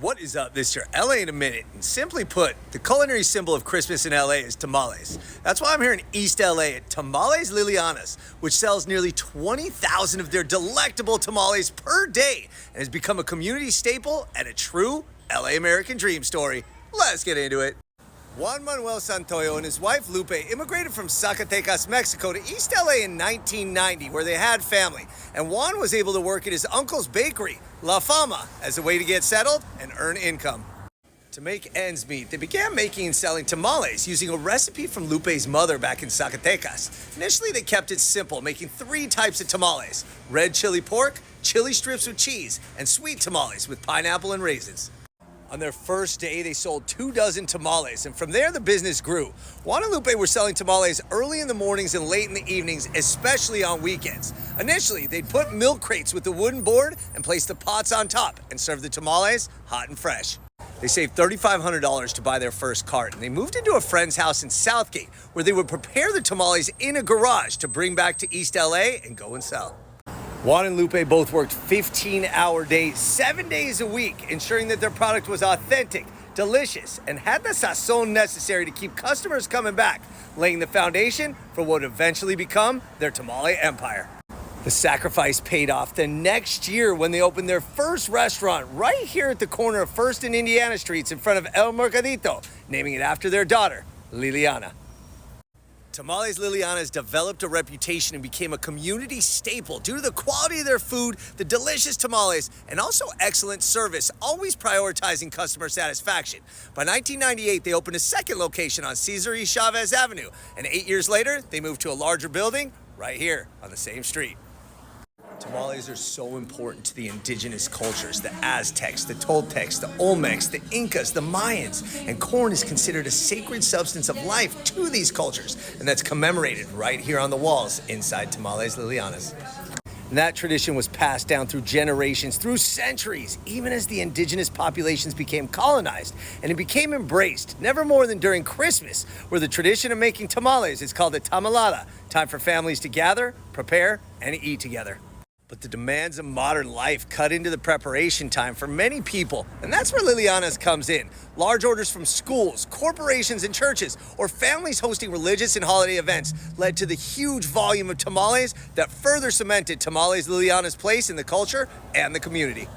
What is up? This is your LA in a minute. And simply put, the culinary symbol of Christmas in LA is tamales. That's why I'm here in East LA at Tamales Liliana's, which sells nearly 20,000 of their delectable tamales per day and has become a community staple and a true LA American dream story. Let's get into it. Juan Manuel Santoyo and his wife Lupe immigrated from Zacatecas, Mexico to East LA in 1990, where they had family. And Juan was able to work at his uncle's bakery, La Fama, as a way to get settled and earn income. To make ends meet, they began making and selling tamales using a recipe from Lupe's mother back in Zacatecas. Initially, they kept it simple, making 3 types of tamales: red chili pork, chili strips with cheese, and sweet tamales with pineapple and raisins. On their first day, they sold 24 tamales, and from there, the business grew. Juan and Lupe were selling tamales early in the mornings and late in the evenings, especially on weekends. Initially, they'd put milk crates with the wooden board and place the pots on top and serve the tamales hot and fresh. They saved $3,500 to buy their first cart, and they moved into a friend's house in Southgate, where they would prepare the tamales in a garage to bring back to East LA and go and sell. Juan and Lupe both worked 15-hour days, 7 days a week, ensuring that their product was authentic, delicious, and had the sazon necessary to keep customers coming back, laying the foundation for what would eventually become their tamale empire. The sacrifice paid off the next year when they opened their first restaurant right here at the corner of First and Indiana Streets in front of El Mercadito, naming it after their daughter, Liliana. Tamales Liliana has developed a reputation and became a community staple due to the quality of their food, the delicious tamales, and also excellent service, always prioritizing customer satisfaction. By 1998, they opened a second location on Cesar E. Chavez Avenue, and 8 years later, they moved to a larger building right here on the same street. Tamales are so important to the indigenous cultures, the Aztecs, the Toltecs, the Olmecs, the Incas, the Mayans, and corn is considered a sacred substance of life to these cultures, and that's commemorated right here on the walls inside Tamales Liliana's. And that tradition was passed down through generations, through centuries, even as the indigenous populations became colonized, and it became embraced, never more than during Christmas, where the tradition of making tamales is called a tamalada, time for families to gather, prepare, and eat together. But the demands of modern life cut into the preparation time for many people, and that's where Liliana's comes in. Large orders from schools, corporations, and churches, or families hosting religious and holiday events led to the huge volume of tamales that further cemented Tamales Liliana's place in the culture and the community.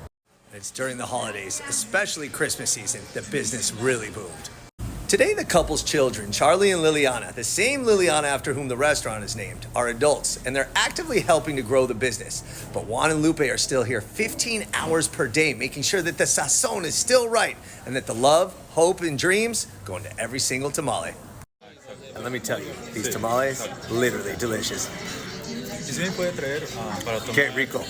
And it's during the holidays, especially Christmas season, that business really boomed. Today, the couple's children, Charlie and Liliana, the same Liliana after whom the restaurant is named, are adults, and they're actively helping to grow the business. But Juan and Lupe are still here 15 hours per day, making sure that the sazon is still right, and that the love, hope, and dreams go into every single tamale. And let me tell you, these tamales, literally delicious. Okay, rico.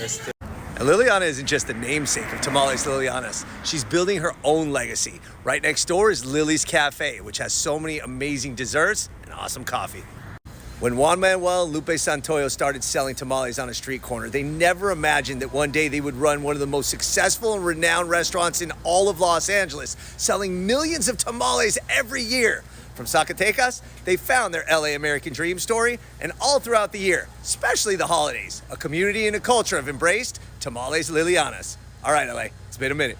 And Liliana isn't just the namesake of Tamales Liliana's. She's building her own legacy. Right next door is Lily's Cafe, which has so many amazing desserts and awesome coffee. When Juan Manuel and Lupe Santoyo started selling tamales on a street corner, they never imagined that one day they would run one of the most successful and renowned restaurants in all of Los Angeles, selling millions of tamales every year. From Zacatecas, they found their LA American dream story, and all throughout the year, especially the holidays, a community and a culture have embraced Tamales Liliana's. All right, LA, it's been a minute.